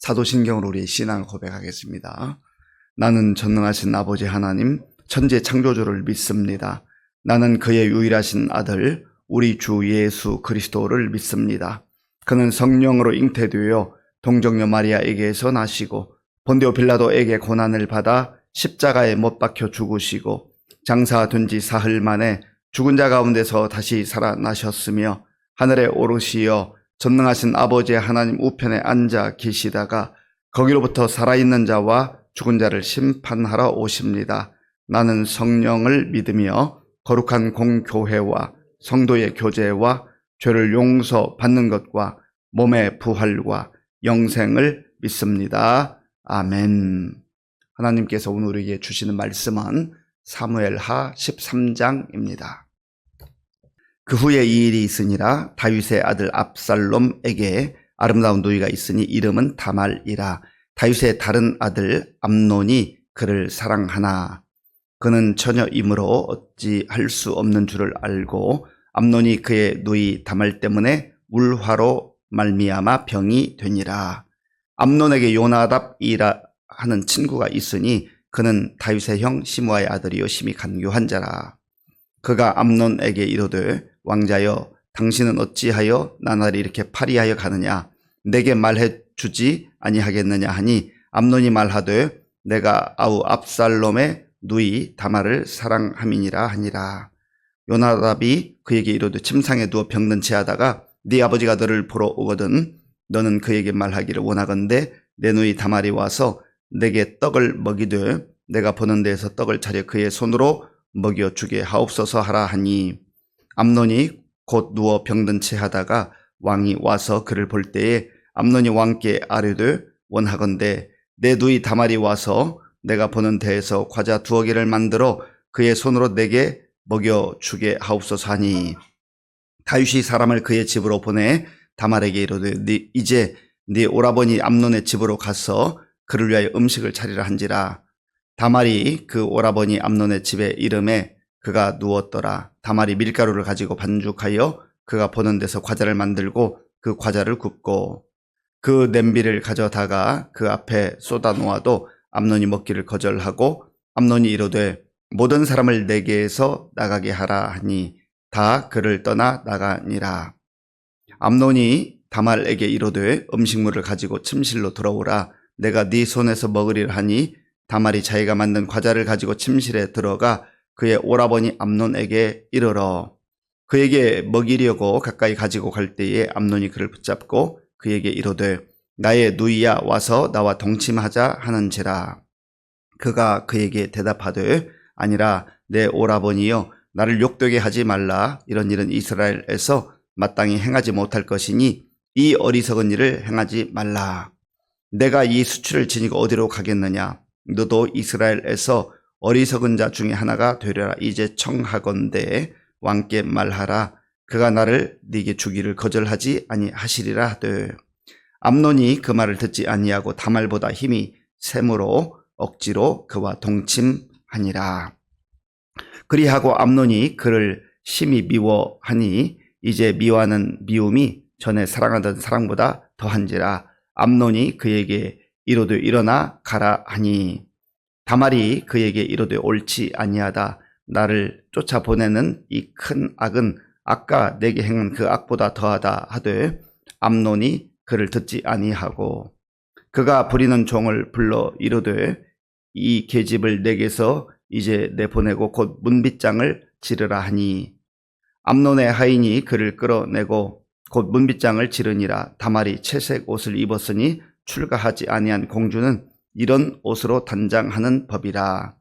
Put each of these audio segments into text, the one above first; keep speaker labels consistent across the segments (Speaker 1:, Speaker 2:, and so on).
Speaker 1: 사도신경으로 우리의 신앙을 고백하겠습니다. 나는 전능하신 아버지 하나님, 천지 창조주를 믿습니다. 나는 그의 유일하신 아들, 우리 주 예수 그리스도를 믿습니다. 그는 성령으로 잉태되어 동정녀 마리아에게서 나시고 본디오 빌라도에게 고난을 받아 십자가에 못 박혀 죽으시고 장사된 지 사흘 만에 죽은 자 가운데서 다시 살아나셨으며 하늘에 오르시어 전능하신 아버지 하나님 우편에 앉아 계시다가 거기로부터 살아있는 자와 죽은 자를 심판하러 오십니다. 나는 성령을 믿으며 거룩한 공교회와 성도의 교제와 죄를 용서받는 것과 몸의 부활과 영생을 믿습니다. 아멘. 하나님께서 오늘 우리에게 주시는 말씀은 사무엘하 13장입니다. 그 후에 이 일이 있으니라. 다윗의 아들 압살롬에게 아름다운 누이가 있으니 이름은 다말이라. 다윗의 다른 아들 암논이 그를 사랑하나 그는 처녀이므로 어찌할 수 없는 줄을 알고 암논이 그의 누이 다말 때문에 울화로 말미암아 병이 되니라. 암논에게 요나답이라 하는 친구가 있으니 그는 다윗의 형 시므아의 아들이요 심히 간교한 자라. 그가 암논에게 이르되 왕자여 당신은 어찌하여 나날이 이렇게 파리하여 가느냐. 내게 말해 주지 아니하겠느냐 하니 암논이 말하되 내가 아우 압살롬의 누이 다말을 사랑함이니라 하니라. 요나답이 그에게 이르되 침상에 누워 병든 체하다가 네 아버지가 너를 보러 오거든 너는 그에게 말하기를 원하건대 내 누이 다말이 와서 내게 떡을 먹이되 내가 보는 데에서 떡을 차려 그의 손으로 먹여 주게 하옵소서 하라 하니 암논이 곧 누워 병든 체하다가 왕이 와서 그를 볼 때에 암논이 왕께 아뢰되 원하건대 내 누이 다말이 와서 내가 보는 데에서 과자 2여 개를 만들어 그의 손으로 내게 먹여 주게 하옵소서 하니 다윗이 사람을 그의 집으로 보내 다말에게 이르되 이제 네 오라버니 암논의 집으로 가서 그를 위하여 음식을 차리라 한지라. 다말이 그 오라버니 암논의 집에 이름에 그가 누웠더라. 다말이 밀가루를 가지고 반죽하여 그가 보는 데서 과자를 만들고 그 과자를 굽고 그 냄비를 가져다가 그 앞에 쏟아 놓아도 암논이 먹기를 거절하고 암논이 이르되 모든 사람을 내게에서 나가게 하라 하니 다 그를 떠나 나가니라. 암논이 다말에게 이르되 음식물을 가지고 침실로 들어오라. 내가 네 손에서 먹으리라 하니 다말이 자기가 만든 과자를 가지고 침실에 들어가 그의 오라버니 암논에게 이르러 그에게 먹이려고 가까이 가지고 갈 때에 암논이 그를 붙잡고 그에게 이르되 나의 누이야 와서 나와 동침하자 하는지라. 그가 그에게 대답하되 아니라 내 오라버니여 나를 욕되게 하지 말라. 이런 일은 이스라엘에서 마땅히 행하지 못할 것이니 이 어리석은 일을 행하지 말라. 내가 이 수치를 지니고 어디로 가겠느냐. 너도 이스라엘에서 어리석은 자 중에 하나가 되려라. 이제 청하건대 왕께 말하라. 그가 나를 네게 주기를 거절하지 아니하시리라 하되 암논이 그 말을 듣지 아니하고 다말보다 힘이 셈으로 억지로 그와 동침하니라. 그리하고 암논이 그를 심히 미워하니 이제 미워하는 미움이 전에 사랑하던 사랑보다 더한지라. 암논이 그에게 이르되 일어나 가라 하니 다말이 그에게 이르되 옳지 아니하다. 나를 쫓아보내는 이 큰 악은 아까 내게 행한 그 악보다 더하다 하되 암논이 그를 듣지 아니하고 그가 부리는 종을 불러 이르되 이 계집을 내게서 이제 내보내고 곧 문빗장을 지르라 하니 암논의 하인이 그를 끌어내고 곧 문빗장을 지르니라. 다말이 채색 옷을 입었으니 출가하지 아니한 공주는 이런 옷으로 단장하는 법이라.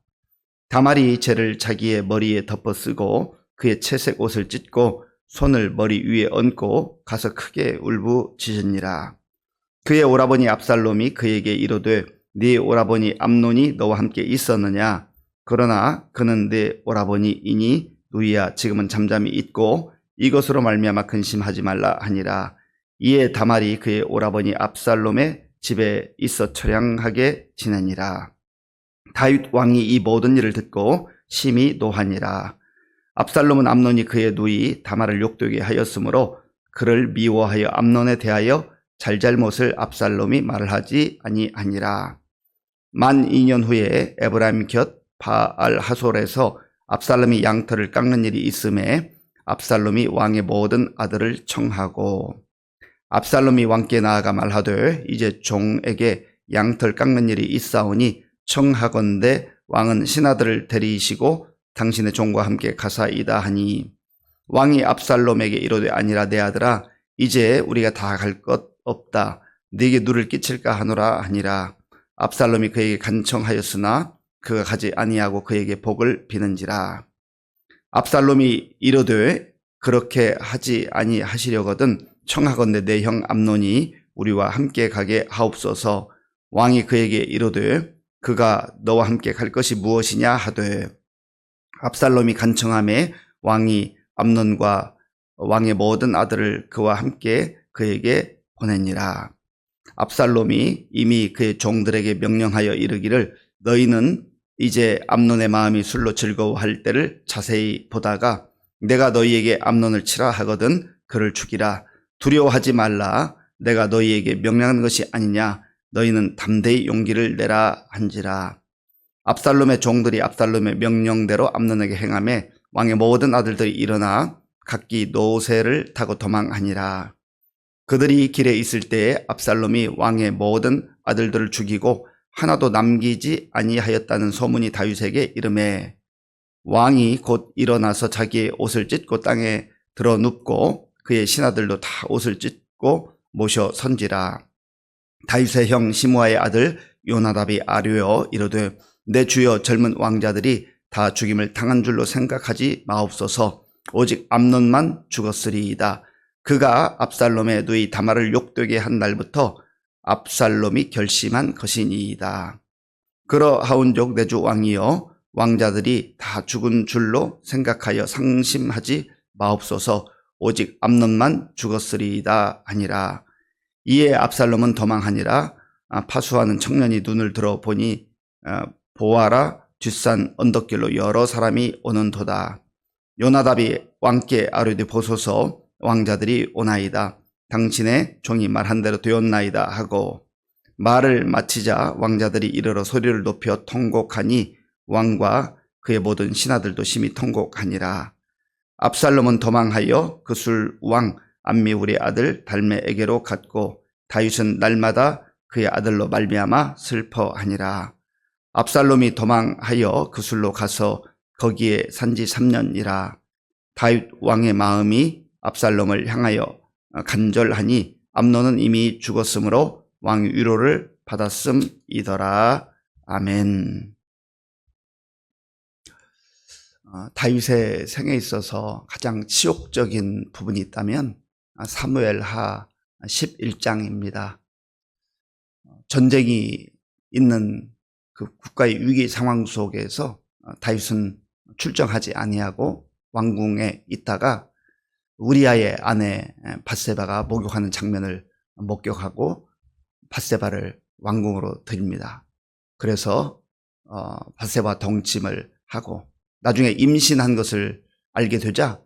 Speaker 1: 다말이 재를 자기의 머리에 덮어쓰고 그의 채색 옷을 찢고 손을 머리 위에 얹고 가서 크게 울부짖으니라. 그의 오라버니 압살롬이 그에게 이르되 네 오라버니 암논이 너와 함께 있었느냐. 그러나 그는 네 오라버니이니 누이야 지금은 잠잠히 있고 이것으로 말미암아 근심하지 말라 하니라. 이에 다말이 그의 오라버니 압살롬의 집에 있어 처량하게 지내니라. 다윗 왕이 이 모든 일을 듣고 심히 노하니라. 압살롬은 암논이 그의 누이 다말을 욕되게 하였으므로 그를 미워하여 암논에 대하여 잘잘못을 압살롬이 말을 하지 아니하니라. 만 2년 후에 에브라임 곁 바알 하솔에서 압살롬이 양털을 깎는 일이 있음에 압살롬이 왕의 모든 아들을 청하고, 압살롬이 왕께 나아가 말하되 이제 종에게 양털 깎는 일이 있사오니 청하건대 왕은 신하들을 데리시고 당신의 종과 함께 가사이다 하니, 왕이 압살롬에게 이르되 아니라 내 아들아, 이제 우리가 다 갈 것 없다. 네게 누를 끼칠까 하노라 하니라. 압살롬이 그에게 간청하였으나 그가 가지 아니하고 그에게 복을 비는지라. 압살롬이 이르되 그렇게 하지 아니하시려거든 청하건대 내 형 암논이 우리와 함께 가게 하옵소서. 왕이 그에게 이르되 그가 너와 함께 갈 것이 무엇이냐 하되, 압살롬이 간청하매 왕이 암논과 왕의 모든 아들을 그와 함께 그에게 보내니라. 압살롬이 이미 그의 종들에게 명령하여 이르기를 너희는 이제 암논의 마음이 술로 즐거워할 때를 자세히 보다가 내가 너희에게 암논을 치라 하거든 그를 죽이라. 두려워하지 말라. 내가 너희에게 명령한 것이 아니냐. 너희는 담대히 용기를 내라 한지라. 압살롬의 종들이 압살롬의 명령대로 암논에게 행하매 왕의 모든 아들들이 일어나 각기 노새를 타고 도망하니라. 그들이 길에 있을 때에 압살롬이 왕의 모든 아들들을 죽이고 하나도 남기지 아니하였다는 소문이 다윗에게 이르매, 왕이 곧 일어나서 자기의 옷을 찢고 땅에 들어 눕고 그의 신하들도 다 옷을 찢고 모셔 선지라. 다윗의 형 시므아의 아들 요나답이 아뢰어 이르되 내 주여 젊은 왕자들이 다 죽임을 당한 줄로 생각하지 마옵소서. 오직 암논만 죽었으리이다. 그가 압살롬의 누이 다말을 욕되게 한 날부터 압살롬이 결심한 것이니이다. 그러하온즉 내 주 왕이여, 왕자들이 다 죽은 줄로 생각하여 상심하지 마옵소서. 오직 암논만 죽었으리이다 하니라. 이에 압살롬은 도망하니라. 파수하는 청년이 눈을 들어 보니 보아라, 뒷산 언덕길로 여러 사람이 오는도다. 요나답이 왕께 아뢰되 보소서, 왕자들이 오나이다. 당신의 종이 말한 대로 되었나이다 하고, 말을 마치자 왕자들이 이르러 소리를 높여 통곡하니 왕과 그의 모든 신하들도 심히 통곡하니라. 압살롬은 도망하여 그술 왕 암미울의 아들 달메에게로 갔고 다윗은 날마다 그의 아들로 말미암아 슬퍼하니라. 압살롬이 도망하여 그술로 가서 거기에 산지 3년이라. 다윗 왕의 마음이 압살롬을 향하여 간절하니 암논은 이미 죽었으므로 왕의 위로를 받았음이더라. 아멘. 다윗의 생에 있어서 가장 치욕적인 부분이 있다면 사무엘하 11장입니다. 전쟁이 있는 그 국가의 위기 상황 속에서 다윗은 출정하지 아니하고 왕궁에 있다가 우리아의 아내 밧세바가 목욕하는 장면을 목격하고 밧세바를 왕궁으로 들입니다. 그래서 밧세바 동침을 하고 나중에 임신한 것을 알게 되자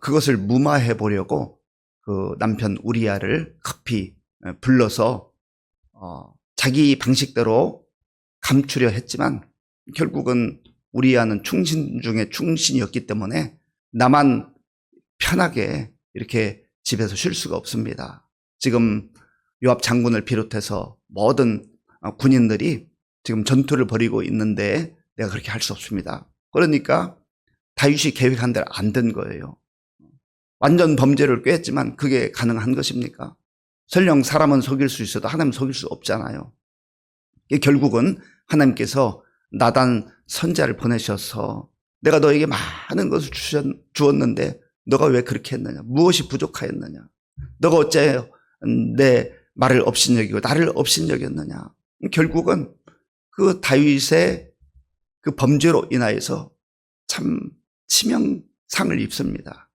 Speaker 1: 그것을 무마해 보려고 그 남편 우리아를 급히 불러서 자기 방식대로 감추려 했지만 결국은 우리아는 충신 중에 충신이었기 때문에 나만 편하게 이렇게 집에서 쉴 수가 없습니다. 지금 요압 장군을 비롯해서 모든 군인들이 지금 전투를 벌이고 있는데 내가 그렇게 할 수 없습니다. 그러니까 다윗이 계획한 대로 안 된 거예요. 완전 범죄를 꾀했지만 그게 가능한 것입니까? 설령 사람은 속일 수 있어도 하나님 속일 수 없잖아요. 결국은 하나님께서 나단 선자를 보내셔서 내가 너에게 많은 것을 주었는데 너가 왜 그렇게 했느냐? 무엇이 부족하였느냐? 너가 어째 내 말을 업신여기고 나를 업신여겼느냐? 결국은 그 다윗의 그 범죄로 인하여서 참 치명상을 입습니다.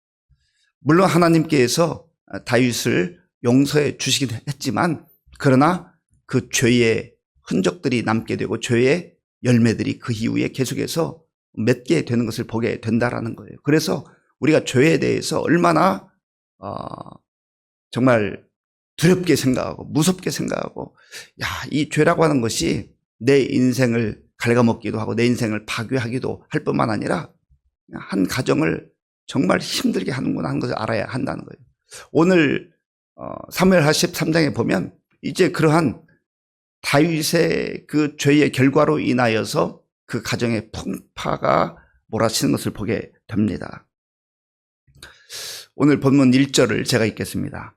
Speaker 1: 물론 하나님께서 다윗을 용서해 주시긴 했지만 그러나 그 죄의 흔적들이 남게 되고 죄의 열매들이 그 이후에 계속해서 맺게 되는 것을 보게 된다라는 거예요. 그래서 우리가 죄에 대해서 얼마나 정말 두렵게 생각하고 무섭게 생각하고, 야, 이 죄라고 하는 것이 내 인생을 갉아먹기도 하고 내 인생을 파괴하기도 할 뿐만 아니라 한 가정을 정말 힘들게 하는구나 하는 것을 알아야 한다는 거예요. 오늘 사무엘하 13장에 보면 이제 그러한 다윗의 그 죄의 결과로 인하여서 그 가정의 풍파가 몰아치는 것을 보게 됩니다. 오늘 본문 1절을 제가 읽겠습니다.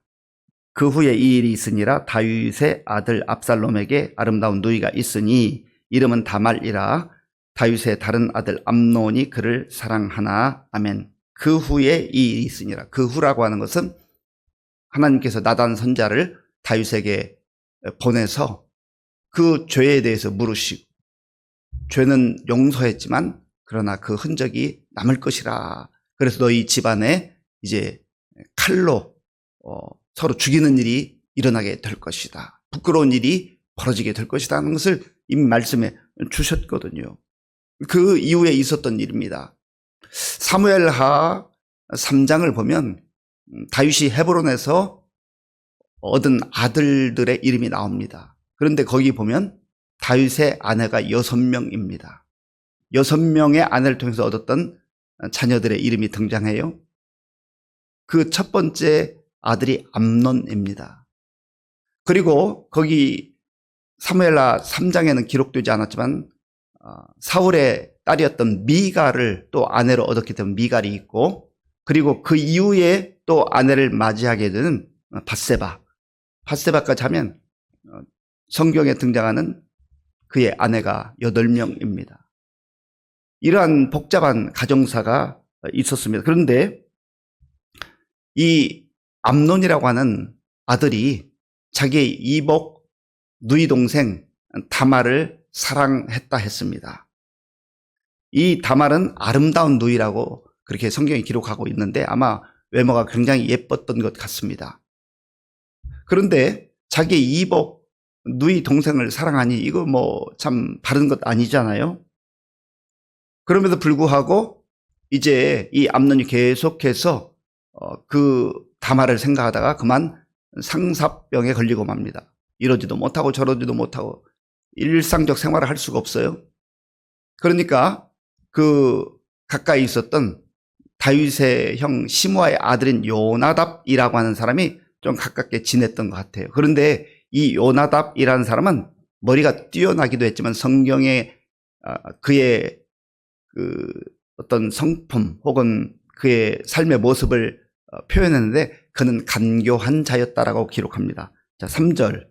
Speaker 1: 그 후에 이 일이 있으니라. 다윗의 아들 압살롬에게 아름다운 누이가 있으니 이름은 다말이라. 다윗의 다른 아들 암논이 그를 사랑하나. 아멘. 그 후에 이 일이 있으니라. 그 후라고 하는 것은 하나님께서 나단 선자를 다윗에게 보내서 그 죄에 대해서 물으시고, 죄는 용서했지만 그러나 그 흔적이 남을 것이라. 그래서 너희 집안에 이제 칼로 서로 죽이는 일이 일어나게 될 것이다. 부끄러운 일이 벌어지게 될 것이다 하는 것을 이미 말씀해 주셨거든요. 그 이후에 있었던 일입니다. 사무엘하 3장을 보면 다윗이 헤브론에서 얻은 아들들의 이름이 나옵니다. 그런데 거기 보면 다윗의 아내가 6명입니다. 6명의 아내를 통해서 얻었던 자녀들의 이름이 등장해요. 그 첫 번째 아들이 암논입니다. 그리고 거기 사무엘하 3장에는 기록되지 않았지만 사울의 딸이었던 미갈을 또 아내로 얻었기 때문에 미갈이 있고, 그리고 그 이후에 또 아내를 맞이하게 되는 밧세바까지 하면 성경에 등장하는 그의 아내가 8명입니다. 이러한 복잡한 가정사가 있었습니다. 그런데 이 암논이라고 하는 아들이 자기의 이복 누이 동생 다말을 사랑했다 했습니다. 이 다말은 아름다운 누이라고 그렇게 성경이 기록하고 있는데 아마 외모가 굉장히 예뻤던 것 같습니다. 그런데 자기의 이복 누이 동생을 사랑하니 이거 뭐 참 바른 것 아니잖아요. 그럼에도 불구하고 이제 이 암논이 계속해서 그 다말을 생각하다가 그만 상사병에 걸리고 맙니다. 이러지도 못하고 저러지도 못하고 일상적 생활을 할 수가 없어요. 그러니까 그 가까이 있었던 다윗의 형 시므아의 아들인 요나답이라고 하는 사람이 좀 가깝게 지냈던 것 같아요. 그런데 이 요나답이라는 사람은 머리가 뛰어나기도 했지만 성경에 그의 그 어떤 성품 혹은 그의 삶의 모습을 표현했는데 그는 간교한 자였다라고 기록합니다. 자, 3절.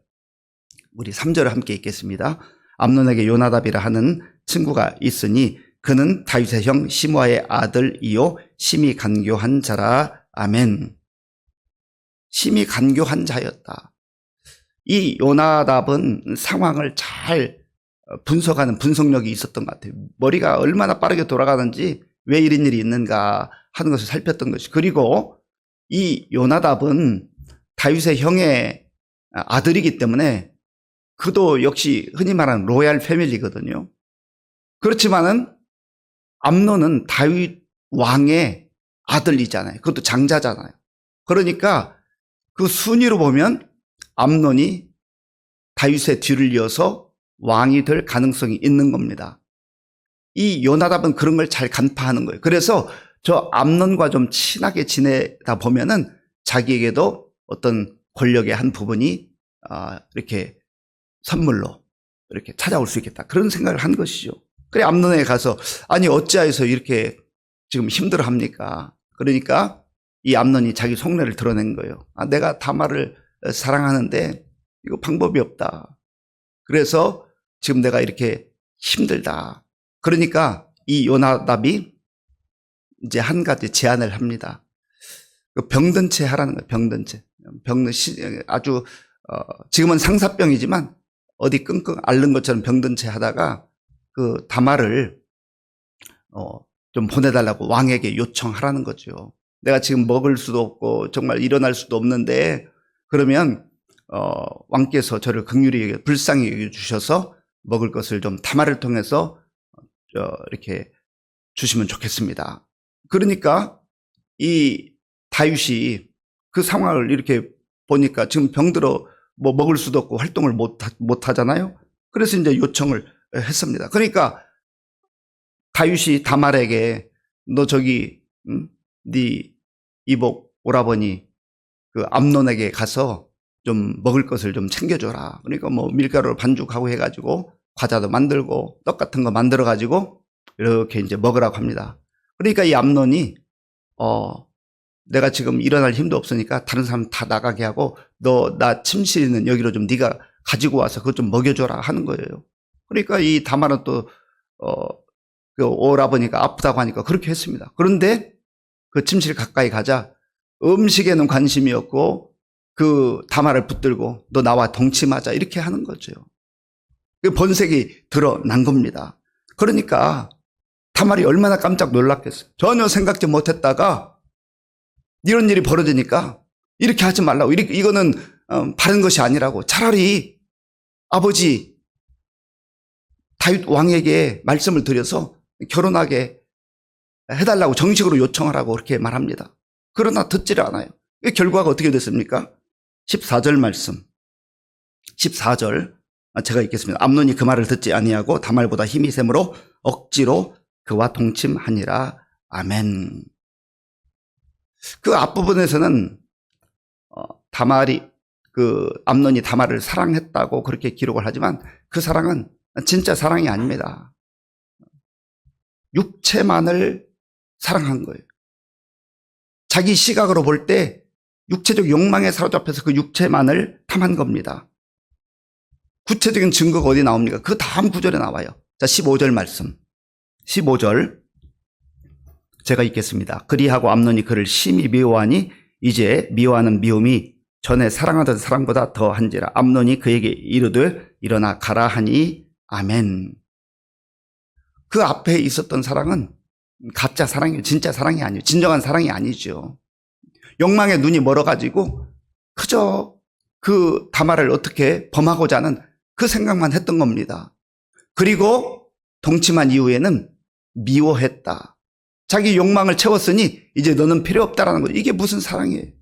Speaker 1: 우리 3절을 함께 읽겠습니다. 암논에게 요나답이라 하는 친구가 있으니 그는 다윗의 형 시므아의 아들이요 심히 간교한 자라. 아멘. 심히 간교한 자였다. 이 요나답은 상황을 잘 분석하는 분석력이 있었던 것 같아요. 머리가 얼마나 빠르게 돌아가는지 왜 이런 일이 있는가 하는 것을 살폈던 것이. 그리고 이 요나답은 다윗의 형의 아들이기 때문에 그도 역시 흔히 말하는 로얄 패밀리거든요. 그렇지만은 암논은 다윗 왕의 아들이잖아요. 그것도 장자잖아요. 그러니까 그 순위로 보면 암논이 다윗의 뒤를 이어서 왕이 될 가능성이 있는 겁니다. 이 요나답은 그런 걸 잘 간파하는 거예요. 그래서 저 암논과 좀 친하게 지내다 보면은 자기에게도 어떤 권력의 한 부분이 이렇게 선물로 이렇게 찾아올 수 있겠다. 그런 생각을 한 것이죠. 그래 암논에 가서 아니 어찌하여서 이렇게 지금 힘들어합니까? 그러니까 이 암논이 자기 속내를 드러낸 거예요. 내가 다말을 사랑하는데 이거 방법이 없다. 그래서 지금 내가 이렇게 힘들다. 그러니까 이 요나답이 이제 한 가지 제안을 합니다. 병든 채 하라는 거예요. 병든 채. 아주 지금은 상사병이지만 어디 끙끙 앓는 것처럼 병든 채 하다가 그 다말을 좀 보내달라고 왕에게 요청하라는 거죠. 내가 지금 먹을 수도 없고 정말 일어날 수도 없는데 그러면 왕께서 저를 긍휼히 불쌍히 여겨 주셔서 먹을 것을 좀 다말을 통해서 이렇게 주시면 좋겠습니다. 그러니까 이 다윗이 그 상황을 이렇게 보니까 지금 병들어 뭐 먹을 수도 없고 활동을 못 하잖아요. 그래서 이제 요청을 했습니다. 그러니까 다윗이 다말에게 너 저기 네 이복 오라버니 그 암논에게 가서 좀 먹을 것을 좀 챙겨줘라. 그러니까 뭐 밀가루를 반죽하고 해가지고 과자도 만들고 떡 같은 거 만들어가지고 이렇게 이제 먹으라고 합니다. 그러니까 이 암논이 내가 지금 일어날 힘도 없으니까 다른 사람 다 나가게 하고 너 나 침실 있는 여기로 좀 네가 가지고 와서 그것 좀 먹여줘라 하는 거예요. 그러니까 이 다말은 또 그 오라버니가 아프다고 하니까 그렇게 했습니다. 그런데 그 침실 가까이 가자 음식에는 관심이 없고 그 다말을 붙들고 너 나와 동침하자 이렇게 하는 거죠. 그 번색이 드러난 겁니다. 그러니까 다말이 얼마나 깜짝 놀랐겠어요. 전혀 생각지 못했다가 이런 일이 벌어지니까 이렇게 하지 말라고, 이거는 바른 것이 아니라고, 차라리 아버지 다윗 왕에게 말씀을 드려서 결혼하게 해달라고 정식으로 요청하라고 그렇게 말합니다. 그러나 듣지를 않아요. 결과가 어떻게 됐습니까? 14절 말씀. 14절 제가 읽겠습니다. 암논이 그 말을 듣지 아니하고 다말보다 힘이 셈으로 억지로 그와 동침하니라. 아멘. 그 앞부분에서는 암논이 다말을 사랑했다고 그렇게 기록을 하지만 그 사랑은 진짜 사랑이 아닙니다. 육체만을 사랑한 거예요. 자기 시각으로 볼 때 육체적 욕망에 사로잡혀서 그 육체만을 탐한 겁니다. 구체적인 증거가 어디 나옵니까? 그 다음 구절에 나와요. 자, 15절 말씀. 15절 제가 읽겠습니다. 그리하고 암논이 그를 심히 미워하니 이제 미워하는 미움이 전에 사랑하던 사랑보다 더한지라. 암논이 그에게 이르되 일어나 가라 하니. 아멘. 그 앞에 있었던 사랑은 가짜 사랑이에요. 진짜 사랑이 아니에요. 진정한 사랑이 아니죠. 욕망에 눈이 멀어가지고 그저 그 다말을 어떻게 범하고자 하는 그 생각만 했던 겁니다. 그리고 동침한 이후에는 미워했다. 자기 욕망을 채웠으니 이제 너는 필요 없다라는 거죠. 이게 무슨 사랑이에요?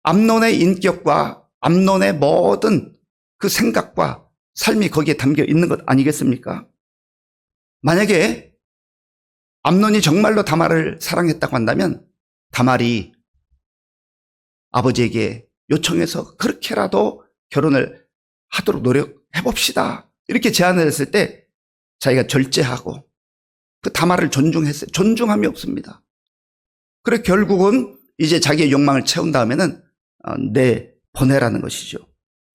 Speaker 1: 암논의 인격과 암논의 모든 그 생각과 삶이 거기에 담겨 있는 것 아니겠습니까? 만약에 암논이 정말로 다말을 사랑했다고 한다면 다말이 아버지에게 요청해서 그렇게라도 결혼을 하도록 노력해봅시다 이렇게 제안을 했을 때 자기가 절제하고 그 다말을 존중했어요. 존중함이 없습니다. 그래 결국은 이제 자기의 욕망을 채운 다음에는 보내라는 것이죠.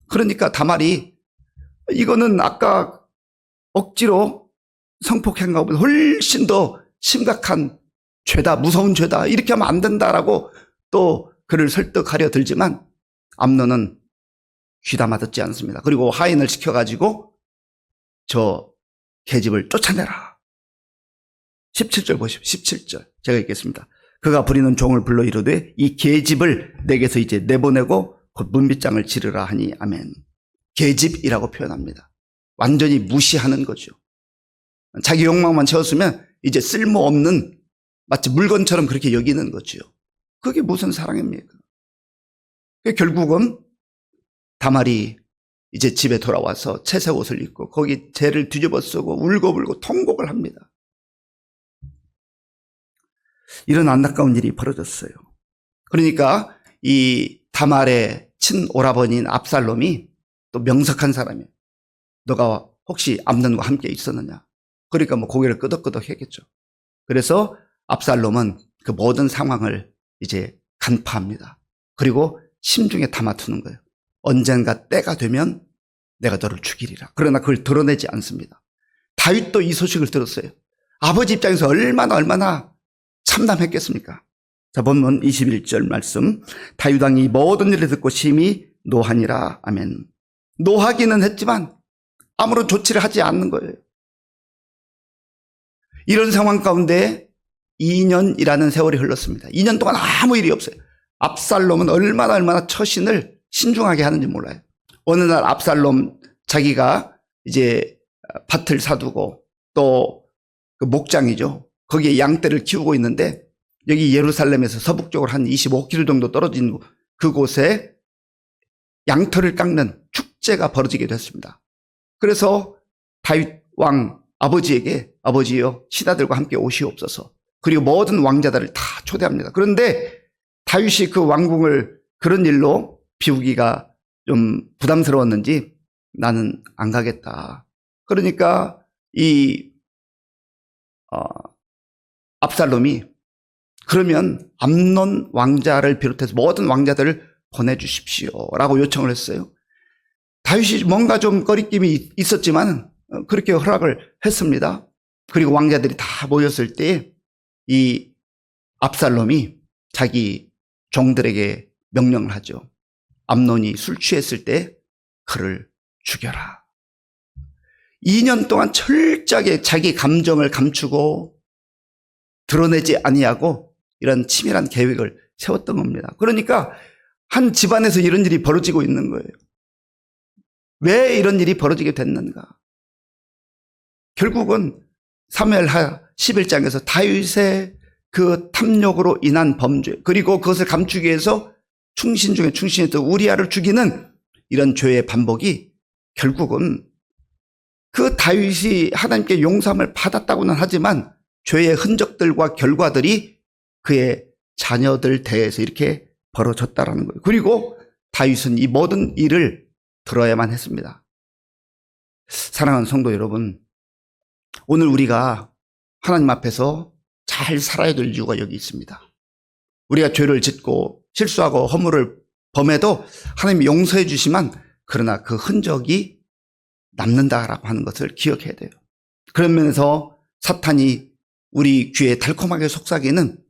Speaker 1: 그러니까 다말이 이거는 아까 억지로 성폭행한 것보다 훨씬 더 심각한 죄다, 무서운 죄다, 이렇게 하면 안 된다라고 또 그를 설득하려 들지만 암논은 귀담아 듣지 않습니다. 그리고 하인을 시켜가지고 저 계집을 쫓아내라. 17절 보십시오. 17절 제가 읽겠습니다. 그가 부리는 종을 불러 이르되 이 계집을 내게서 이제 내보내고 곧 문빗장을 지르라 하니. 아멘. 계집이라고 표현합니다. 완전히 무시하는 거죠. 자기 욕망만 채웠으면 이제 쓸모없는 마치 물건처럼 그렇게 여기는 거죠. 그게 무슨 사랑입니까? 결국은 다말이 이제 집에 돌아와서 채색 옷을 입고 거기 재를 뒤집어 쓰고 울고불고 통곡을 합니다. 이런 안타까운 일이 벌어졌어요. 그러니까 이 다말의 친오라버니인 압살롬이 또 명석한 사람이에요. 너가 혹시 암논과 함께 있었느냐? 그러니까 뭐 고개를 끄덕끄덕 했겠죠. 그래서 압살롬은 그 모든 상황을 이제 간파합니다. 그리고 심중에 담아두는 거예요. 언젠가 때가 되면 내가 너를 죽이리라. 그러나 그걸 드러내지 않습니다. 다윗도 이 소식을 들었어요. 아버지 입장에서 얼마나 참담했겠습니까? 자, 본문 21절 말씀. 다윗 왕이 모든 일을 듣고 심히 노하니라. 아멘. 노하기는 했지만 아무런 조치를 하지 않는 거예요. 이런 상황 가운데 2년이라는 세월이 흘렀습니다. 2년 동안 아무 일이 없어요. 압살롬은 얼마나 처신을 신중하게 하는지 몰라요. 어느 날 압살롬 자기가 이제 밭을 사두고 또 그 목장이죠. 거기에 양떼를 키우고 있는데 여기 예루살렘에서 서북쪽으로 한 25km 정도 떨어진 그곳에 양털을 깎는 축제가 벌어지게 됐습니다. 그래서 다윗 왕 아버지에게 아버지여 신하들과 함께 오시옵소서. 그리고 모든 왕자들을 다 초대합니다. 그런데 다윗이 그 왕궁을 그런 일로 비우기가 좀 부담스러웠는지 나는 안 가겠다. 그러니까 이 압살롬이 그러면 암논 왕자를 비롯해서 모든 왕자들을 보내주십시오 라고 요청을 했어요. 다윗이 뭔가 좀 꺼리낌이 있었지만 그렇게 허락을 했습니다. 그리고 왕자들이 다 모였을 때 이 압살롬이 자기 종들에게 명령을 하죠. 암논이 술 취했을 때 그를 죽여라. 2년 동안 철저하게 자기 감정을 감추고 드러내지 아니하고 이런 치밀한 계획을 세웠던 겁니다. 그러니까 한 집안에서 이런 일이 벌어지고 있는 거예요. 왜 이런 일이 벌어지게 됐는가? 결국은 사무엘하 11장에서 다윗의 그 탐욕으로 인한 범죄, 그리고 그것을 감추기 위해서 충신 중에 충신했던 우리아를 죽이는 이런 죄의 반복이 결국은 그 다윗이 하나님께 용서함을 받았다고는 하지만 죄의 흔적들과 결과들이 그의 자녀들 대해서 이렇게 벌어졌다라는 거예요. 그리고 다윗은 이 모든 일을 들어야만 했습니다. 사랑하는 성도 여러분, 오늘 우리가 하나님 앞에서 잘 살아야 될 이유가 여기 있습니다. 우리가 죄를 짓고 실수하고 허물을 범해도 하나님이 용서해 주시면 그러나 그 흔적이 남는다라고 하는 것을 기억해야 돼요. 그런 면에서 사탄이 우리 귀에 달콤하게 속삭이는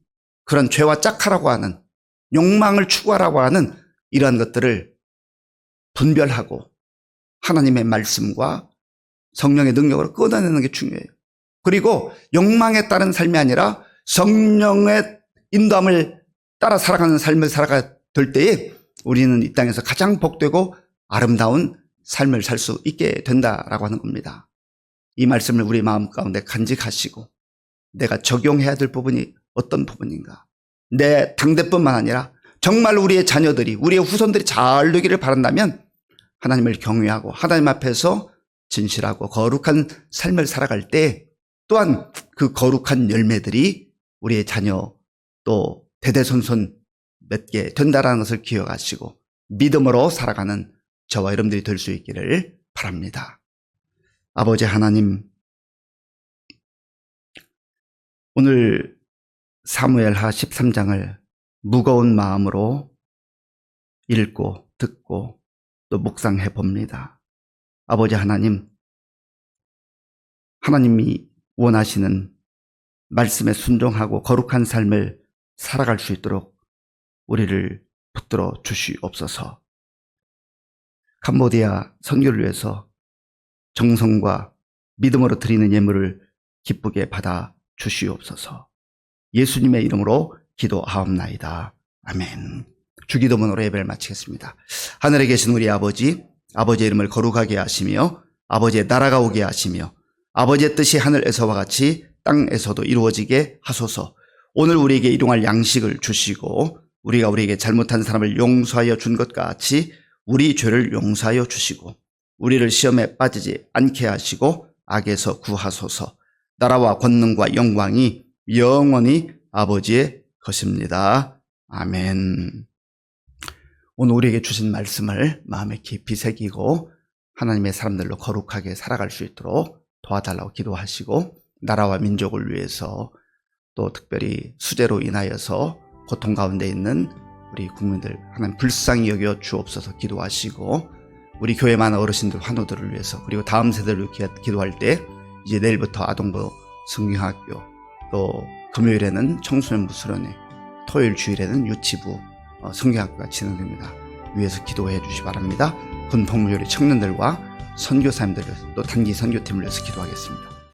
Speaker 1: 그런 죄와 짝하라고 하는 욕망을 추구하라고 하는 이러한 것들을 분별하고 하나님의 말씀과 성령의 능력으로 끊어내는 게 중요해요. 그리고 욕망에 따른 삶이 아니라 성령의 인도함을 따라 살아가는 삶을 살아가 될 때에 우리는 이 땅에서 가장 복되고 아름다운 삶을 살 수 있게 된다라고 하는 겁니다. 이 말씀을 우리 마음 가운데 간직하시고 내가 적용해야 될 부분이 어떤 부분인가? 내 당대뿐만 아니라 정말 우리의 자녀들이, 우리의 후손들이 잘 되기를 바란다면 하나님을 경외하고 하나님 앞에서 진실하고 거룩한 삶을 살아갈 때 또한 그 거룩한 열매들이 우리의 자녀 또 대대손손 맺게 된다는 것을 기억하시고 믿음으로 살아가는 저와 여러분들이 될 수 있기를 바랍니다. 아버지 하나님, 오늘 사무엘하 13장을 무거운 마음으로 읽고 듣고 또 묵상해 봅니다. 아버지 하나님, 하나님이 원하시는 말씀에 순종하고 거룩한 삶을 살아갈 수 있도록 우리를 붙들어 주시옵소서. 캄보디아 선교를 위해서 정성과 믿음으로 드리는 예물을 기쁘게 받아 주시옵소서. 예수님의 이름으로 기도하옵나이다. 아멘. 주기도문으로 예배를 마치겠습니다. 하늘에 계신 우리 아버지, 아버지의 이름을 거룩하게 하시며 아버지의 나라가 오게 하시며 아버지의 뜻이 하늘에서와 같이 땅에서도 이루어지게 하소서. 오늘 우리에게 일용할 양식을 주시고 우리가 우리에게 잘못한 사람을 용서하여 준 것 같이 우리 죄를 용서하여 주시고 우리를 시험에 빠지지 않게 하시고 악에서 구하소서. 나라와 권능과 영광이 영원히 아버지의 것입니다. 아멘. 오늘 우리에게 주신 말씀을 마음에 깊이 새기고 하나님의 사람들로 거룩하게 살아갈 수 있도록 도와달라고 기도하시고 나라와 민족을 위해서 또 특별히 수재로 인하여서 고통 가운데 있는 우리 국민들 하나님 불쌍히 여겨 주옵소서 기도하시고 우리 교회 많은 어르신들 환우들을 위해서 그리고 다음 세대를 위해 기도할 때 이제 내일부터 아동부 성경학교 또 금요일에는 청소년 무수련회 토요일 주일에는 유치부 성경학교가 진행됩니다. 위에서 기도해 주시 바랍니다. 군 복무요리 청년들과 선교사님들 또 단기 선교팀을 위해서 기도하겠습니다.